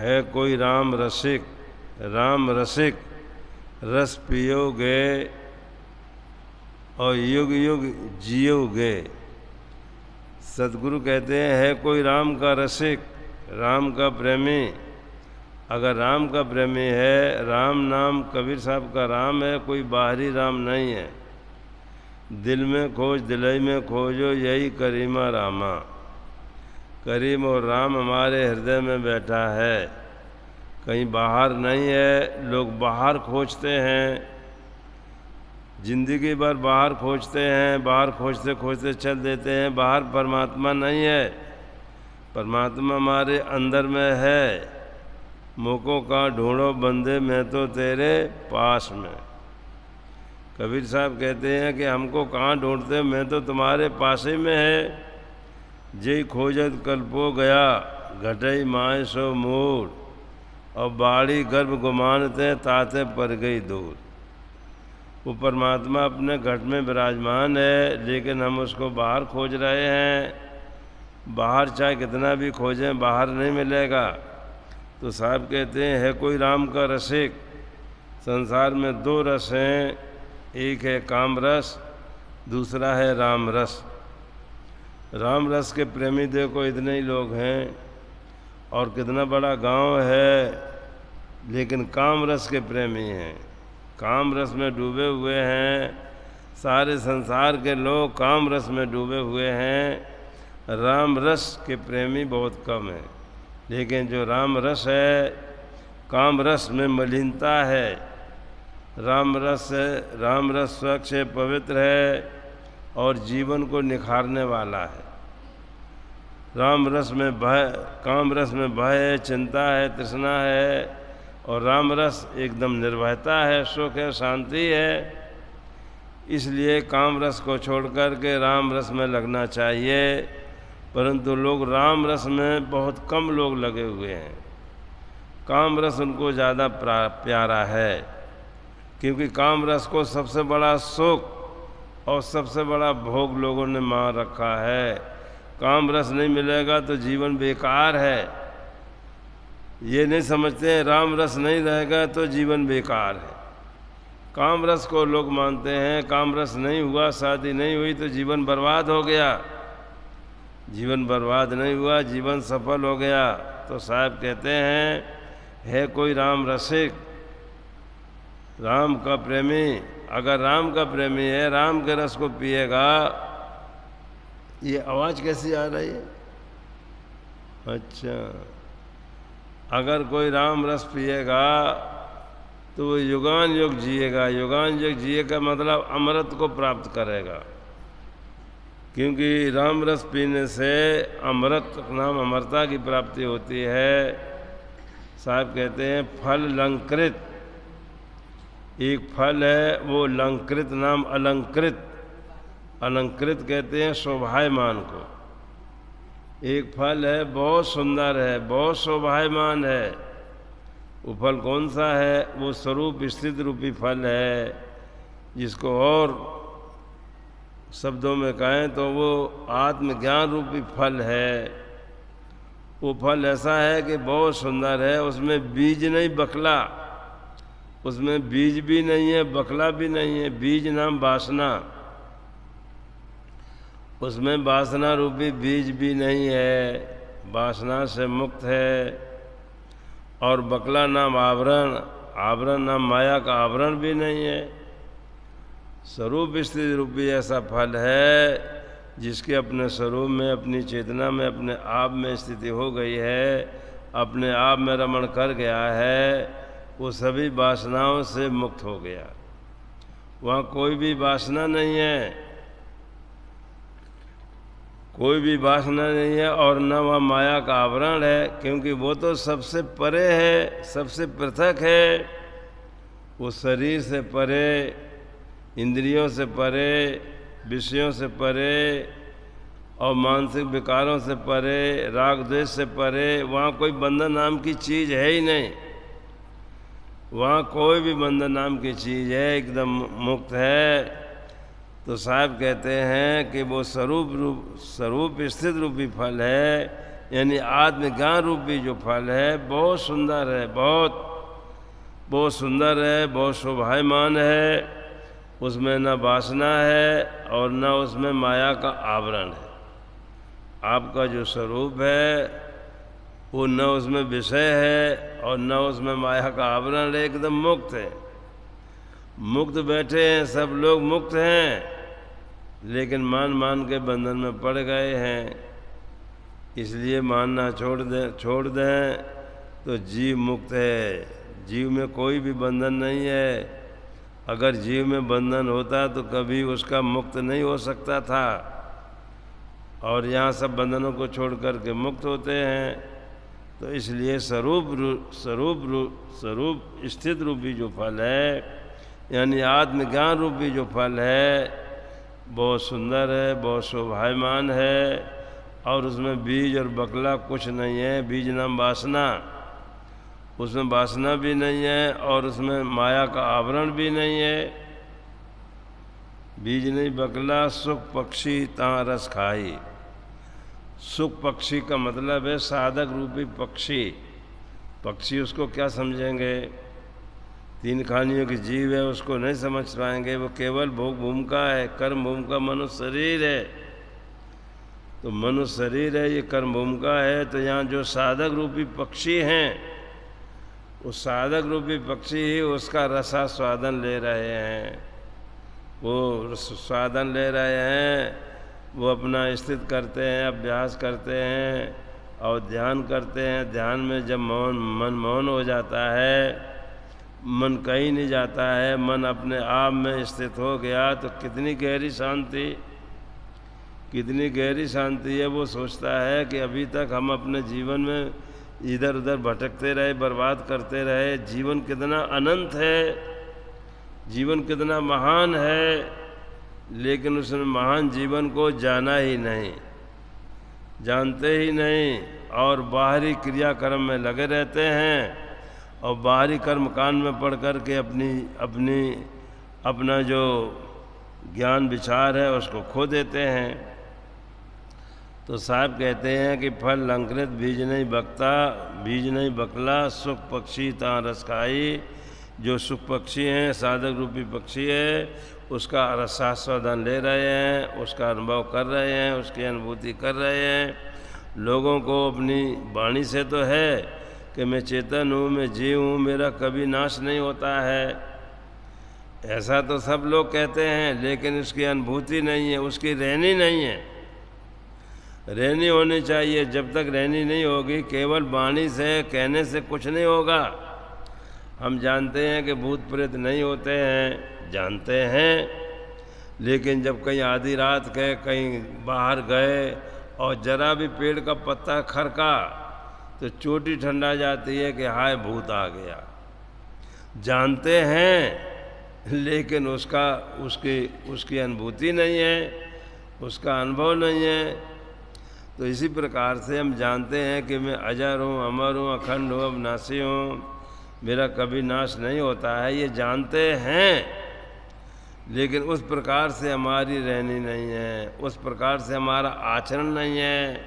है कोई राम रसिक, राम रसिक रस पियोगे और युग युग जियोगे। सदगुरु कहते हैं है कोई राम का रसिक, राम का प्रेमी। अगर राम का प्रेमी है, राम नाम कबीर साहब का राम है, कोई बाहरी राम नहीं है। दिल में खोज दिलई में खोजो, यही करीमा रामा। करीम और राम हमारे हृदय में बैठा है, कहीं बाहर नहीं है। लोग बाहर खोजते हैं, जिंदगी भर बाहर खोजते हैं, बाहर खोजते खोजते चल देते हैं। बाहर परमात्मा नहीं है, परमात्मा हमारे अंदर में है। मोको का ढूंढो बंदे, मैं तो तेरे पास में। कबीर साहब कहते हैं कि हमको कहाँ ढूंढते हो, मैं तो तुम्हारे पास ही में है। जय खोजत कल्पो गया, घटई माए सो मूर। और बाड़ी गर्भ गुमानते, ताते पर गई दूर। वो परमात्मा अपने घट में विराजमान है, लेकिन हम उसको बाहर खोज रहे हैं। बाहर चाहे कितना भी खोजें, बाहर नहीं मिलेगा। तो साहब कहते हैं है कोई राम का रसिक। संसार में दो रस हैं, एक है काम रस, दूसरा है राम रस। राम रस के प्रेमी देखो इतने ही लोग हैं, और कितना बड़ा गांव है, लेकिन काम रस के प्रेमी हैं, काम रस में डूबे हुए हैं। सारे संसार के लोग काम रस में डूबे हुए हैं। राम रस के प्रेमी बहुत कम हैं। लेकिन जो राम रस है, काम रस में मलिनता है। राम रस स्वच्छ है, पवित्र है और जीवन को निखारने वाला है। राम रस में भय, काम रस में भय है, चिंता है, तृष्णा है। और राम रस एकदम निर्भयता है, सुख है, शांति है। इसलिए काम रस को छोड़कर के राम रस में लगना चाहिए। परंतु लोग राम रस में बहुत कम लोग लगे हुए हैं। काम रस उनको ज़्यादा प्यारा है, क्योंकि काम रस को सबसे बड़ा सुख और सबसे बड़ा भोग लोगों ने मान रखा है। काम रस नहीं मिलेगा तो जीवन बेकार है। ये नहीं समझते हैं राम रस नहीं रहेगा तो जीवन बेकार है। काम रस को लोग मानते हैं, काम रस नहीं हुआ, शादी नहीं हुई तो जीवन बर्बाद हो गया। जीवन बर्बाद नहीं हुआ, जीवन सफल हो गया। तो साहब कहते हैं है कोई राम रसिक, राम का प्रेमी। अगर राम का प्रेमी है, राम के रस को पिएगा। ये आवाज़ कैसी आ रही है? अच्छा, अगर कोई राम रस पिएगा तो वो युगान युग जिएगा। युगान युग जिएगा मतलब अमृत को प्राप्त करेगा, क्योंकि राम रस पीने से अमृत नाम अमरता की प्राप्ति होती है। साहब कहते हैं फल लंकृत, एक फल है वो लंकृत नाम अलंकृत। अलंकृत कहते हैं शोभायमान को। एक फल है बहुत सुंदर है, बहुत शोभायमान है। वो फल कौन सा है? वो स्वरूप स्थित रूपी फल है, जिसको और शब्दों में कहें तो वो आत्मज्ञान रूपी फल है। वो फल ऐसा है कि बहुत सुंदर है, उसमें बीज नहीं बकला, उसमें बीज भी नहीं है, बकला भी नहीं है। बीज नाम वासना, उसमें वासना रूपी बीज भी नहीं है, वासना से मुक्त है। और बकला नाम आवरण, आवरण नाम माया का आवरण भी नहीं है। स्वरूप स्थिति रूपी ऐसा फल है जिसके अपने स्वरूप में, अपनी चेतना में, अपने आप में स्थिति हो गई है, अपने आप में रमण कर गया है, वो सभी वासनाओं से मुक्त हो गया। वहाँ कोई भी वासना नहीं है, कोई भी वासना नहीं है, और न वहाँ माया का आवरण है, क्योंकि वो तो सबसे परे है, सबसे पृथक है। वो शरीर से परे, इंद्रियों से परे, विषयों से परे और मानसिक विकारों से परे, राग द्वेष से परे। वहाँ कोई बंधन नाम की चीज़ है ही नहीं। वहाँ कोई भी बंधन नाम की चीज़ है, एकदम मुक्त है। तो साहब कहते हैं कि वो स्वरूप स्थित रूपी फल है, यानी आत्मज्ञान रूपी जो फल है बहुत सुंदर है, बहुत सुंदर है, बहुत शोभायमान है। उसमें न वासना है और न उसमें माया का आवरण है। आपका जो स्वरूप है वो न उसमें विषय है और न उसमें माया का आवरण है, एकदम मुक्त है। मुक्त बैठे हैं, सब लोग मुक्त हैं, लेकिन मान के बंधन में पड़ गए हैं। इसलिए मानना छोड़ दें तो जीव मुक्त है। जीव में कोई भी बंधन नहीं है। अगर जीव में बंधन होता तो कभी उसका मुक्त नहीं हो सकता था, और यहाँ सब बंधनों को छोड़ करके मुक्त होते हैं। तो इसलिए स्वरूप स्थित रूपी जो फल है, यानी आत्मज्ञान रूपी जो फल है, बहुत सुंदर है, बहुत शोभायमान है, और उसमें बीज और बकला कुछ नहीं है। बीज नाम वासना, उसमें वासना भी नहीं है और उसमें माया का आवरण भी नहीं है। बीज नहीं बकला, सुख पक्षी ता रस खाई। सुख पक्षी का मतलब है साधक रूपी पक्षी। पक्षी उसको क्या समझेंगे? तीन खानियों की जीव है, उसको नहीं समझ पाएंगे। वो केवल भोग भूमि का है, कर्म भूमि का मनुष्य शरीर है। तो मनुष्य शरीर है, ये कर्म भूमि का है। तो यहाँ जो साधक रूपी पक्षी हैं, उस साधक रूपी पक्षी ही उसका रसास्वादन ले रहे हैं। वो स्वादन ले रहे हैं, वो अपना स्थित करते हैं, अभ्यास करते हैं और ध्यान करते हैं। ध्यान में जब मन मौन हो जाता है, मन कहीं नहीं जाता है, मन अपने आप में स्थित हो गया, तो कितनी गहरी शांति है। वो सोचता है कि अभी तक हम अपने जीवन में इधर उधर भटकते रहे, बर्बाद करते रहे। जीवन कितना अनंत है, जीवन कितना महान है, लेकिन उसने महान जीवन को जाना ही नहीं, जानते ही नहीं, और बाहरी क्रियाक्रम में लगे रहते हैं और बाहरी कर्म कांड में पढ़ कर के अपना जो ज्ञान विचार है उसको खो देते हैं। तो साहब कहते हैं कि फल लंकृत बीज नहीं बकला, सुख पक्षी ता रस खाई। जो सुख पक्षी हैं, साधक रूपी पक्षी है, उसका रसास्वादन ले रहे हैं, उसका अनुभव कर रहे हैं, उसकी अनुभूति कर रहे हैं। लोगों को अपनी वाणी से तो है कि मैं चेतन हूँ, मैं जीव हूँ, मेरा कभी नाश नहीं होता है, ऐसा तो सब लोग कहते हैं, लेकिन उसकी अनुभूति नहीं है, उसकी रहनी नहीं है। रहनी होनी चाहिए। जब तक रहनी नहीं होगी, केवल वाणी से कहने से कुछ नहीं होगा। हम जानते हैं कि भूत प्रेत नहीं होते हैं, जानते हैं, लेकिन जब कहीं आधी रात के कहीं बाहर गए और जरा भी पेड़ का पत्ता खरका तो चोटी ठंडा जाती है कि हाय भूत आ गया। जानते हैं, लेकिन उसकी अनुभूति नहीं है, उसका अनुभव नहीं है। तो इसी प्रकार से हम जानते हैं कि मैं अजर हूँ, अमर हूँ, अखंड हूँ, अविनाशी हूँ, मेरा कभी नाश नहीं होता है, ये जानते हैं, लेकिन उस प्रकार से हमारी रहनी नहीं है, उस प्रकार से हमारा आचरण नहीं है।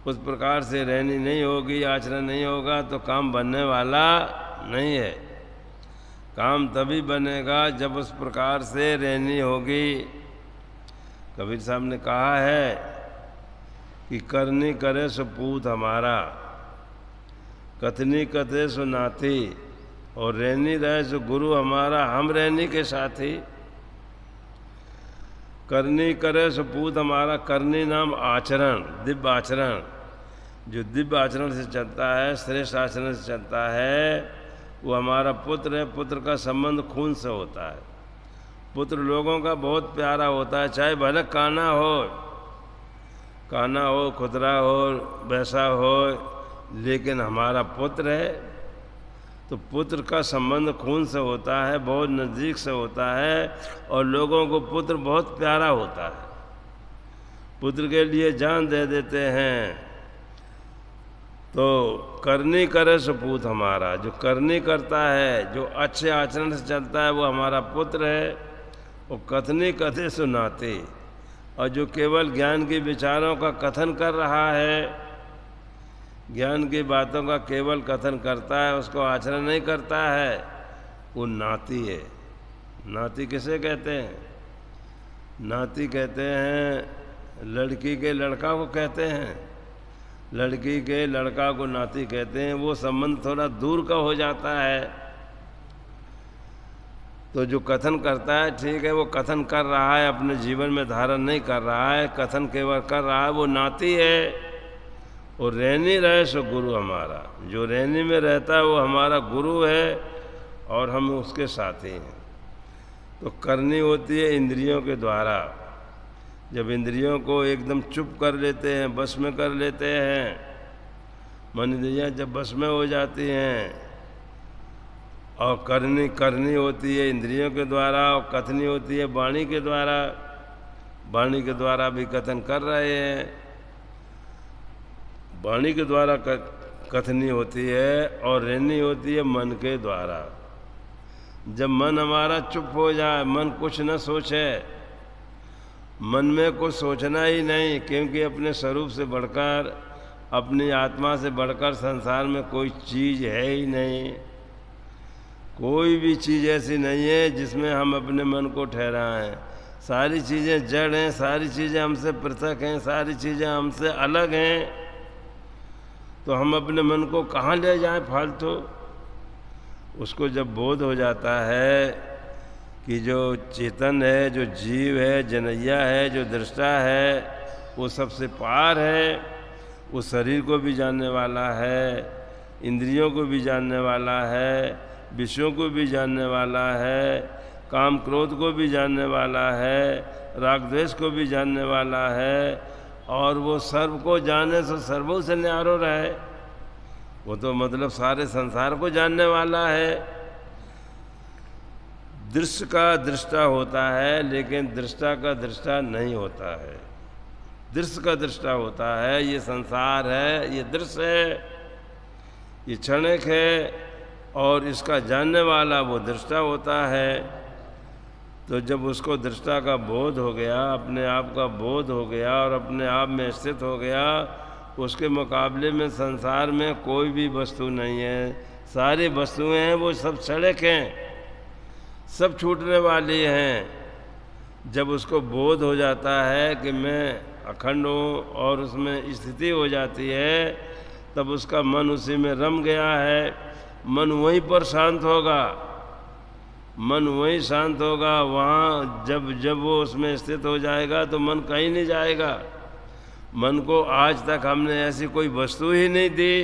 उस प्रकार से रहनी नहीं होगी, आचरण नहीं होगा तो काम बनने वाला नहीं है। काम तभी बनेगा जब उस प्रकार से रहनी होगी। कबीर साहब ने कहा है कि करनी करे सो पूत हमारा, कथनी कथे सो नाती, और रहनी रहे सो गुरु हमारा, हम रहनी के साथी। करनी करे सो पूत हमारा, करनी नाम आचरण, दिव्य आचरण। जो दिव्य आचरण से चलता है, श्रेष्ठ आचरण से चलता है, वो हमारा पुत्र है। पुत्र का संबंध खून से होता है। पुत्र लोगों का बहुत प्यारा होता है, चाहे भले काना हो, खुदरा हो, वैसा हो, लेकिन हमारा पुत्र है। तो पुत्र का संबंध खून से होता है, बहुत नज़दीक से होता है, और लोगों को पुत्र बहुत प्यारा होता है। पुत्र के लिए जान दे देते हैं। तो करनी करे सो पूत हमारा, जो करनी करता है, जो अच्छे आचरण से चलता है, वो हमारा पुत्र है। और कथनी कथे सुनाते, और जो केवल ज्ञान के विचारों का कथन कर रहा है, ज्ञान की बातों का केवल कथन करता है, उसको आचरण नहीं करता है, वो नाती है। नाती किसे कहते हैं? नाती कहते हैं लड़की के लड़का को कहते हैं, लड़की के लड़का को नाती कहते हैं। वो संबंध थोड़ा दूर का हो जाता है। तो जो कथन करता है, ठीक है, वो कथन कर रहा है, अपने जीवन में धारण नहीं कर रहा है, कथन केवल कर रहा है, वो नाती है। और रहनी रहे सो गुरु हमारा, जो रहनी में रहता है वो हमारा गुरु है और हम उसके साथी हैं। तो करनी होती है इंद्रियों के द्वारा। जब इंद्रियों को एकदम चुप कर लेते हैं, बस में कर लेते हैं, मन इंद्रियाँ जब बस में हो जाती हैं, और करनी होती है इंद्रियों के द्वारा, और कथनी होती है वाणी के द्वारा। वाणी के द्वारा भी कथन कर रहे हैं, वाणी के द्वारा कथनी होती है, और रहनी होती है मन के द्वारा। जब मन हमारा चुप हो जाए, मन कुछ न सोचे, मन में कुछ सोचना ही नहीं, क्योंकि अपने स्वरूप से बढ़कर, अपनी आत्मा से बढ़कर संसार में कोई चीज़ है ही नहीं। कोई भी चीज़ ऐसी नहीं है जिसमें हम अपने मन को ठहराएं। सारी चीज़ें जड़ हैं, सारी चीज़ें हमसे पृथक हैं, सारी चीज़ें हमसे अलग हैं। तो हम अपने मन को कहाँ ले जाएं फालतू? उसको जब बोध हो जाता है कि जो चेतन है, जो जीव है, जनैया है, जो दृष्टा है, वो सबसे पार है, वो शरीर को भी जानने वाला है, इंद्रियों को भी जानने वाला है, विषयों को भी जानने वाला है, काम क्रोध को भी जानने वाला है, राग द्वेष को भी जानने वाला है, और वो सर्व को जाने से सर्वों से न्यारो रहे। वो तो मतलब सारे संसार को जानने वाला है। दृश्य का दृष्टा होता है, लेकिन दृष्टा का दृष्टा नहीं होता है। दृश्य का दृष्टा होता है। ये संसार है, ये दृश्य है, ये क्षणिक है, और इसका जानने वाला वो दृष्टा होता है। तो जब उसको दृष्टा का बोध हो गया, अपने आप का बोध हो गया और अपने आप में स्थित हो गया, उसके मुकाबले में संसार में कोई भी वस्तु नहीं है। सारी वस्तुएं हैं वो सब क्षणिक हैं, सब छूटने वाली हैं। जब उसको बोध हो जाता है कि मैं अखंड हूँ और उसमें स्थिति हो जाती है, तब उसका मन उसी में रम गया है। मन वहीं पर शांत होगा, मन वहीं शांत होगा। वहाँ जब वो उसमें स्थित हो जाएगा तो मन कहीं नहीं जाएगा। मन को आज तक हमने ऐसी कोई वस्तु ही नहीं दी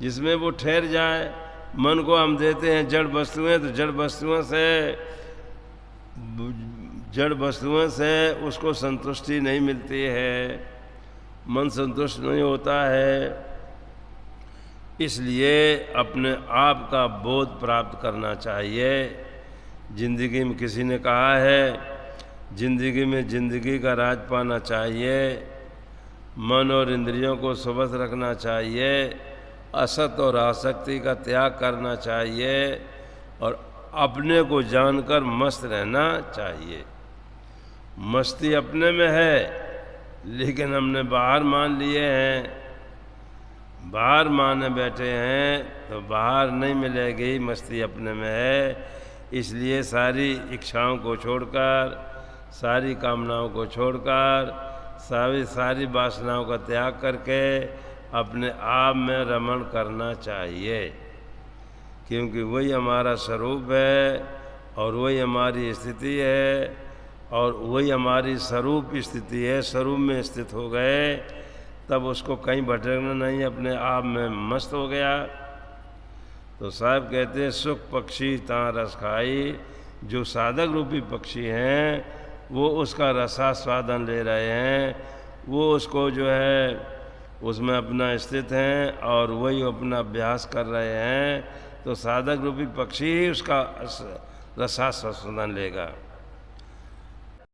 जिसमें वो ठहर जाए। मन को हम देते हैं जड़ वस्तुएं, तो जड़ वस्तुओं से उसको संतुष्टि नहीं मिलती है, मन संतुष्ट नहीं होता है। इसलिए अपने आप का बोध प्राप्त करना चाहिए। जिंदगी में किसी ने कहा है, जिंदगी में जिंदगी का राज पाना चाहिए, मन और इंद्रियों को स्वस्थ रखना चाहिए, असत और आसक्ति का त्याग करना चाहिए, और अपने को जानकर मस्त रहना चाहिए। मस्ती अपने में है, लेकिन हमने बाहर मान लिए हैं, बाहर माने बैठे हैं, तो बाहर नहीं मिलेगी, मस्ती अपने में है। इसलिए सारी इच्छाओं को छोड़कर, सारी कामनाओं को छोड़कर, सारी वासनाओं का त्याग करके अपने आप में रमण करना चाहिए, क्योंकि वही हमारा स्वरूप है और वही हमारी स्थिति है, और वही हमारी स्वरूप स्थिति है। स्वरूप में स्थित हो गए तब उसको कहीं भटकना नहीं, अपने आप में मस्त हो गया। तो साहब कहते हैं, सुख पक्षी ता रस खाई। जो साधक रूपी पक्षी हैं वो उसका रसास्वादन ले रहे हैं, वो उसको जो है उसमें अपना स्थित हैं और वही अपना अभ्यास कर रहे हैं। तो साधक रूपी पक्षी ही उसका रसास्वादन लेगा।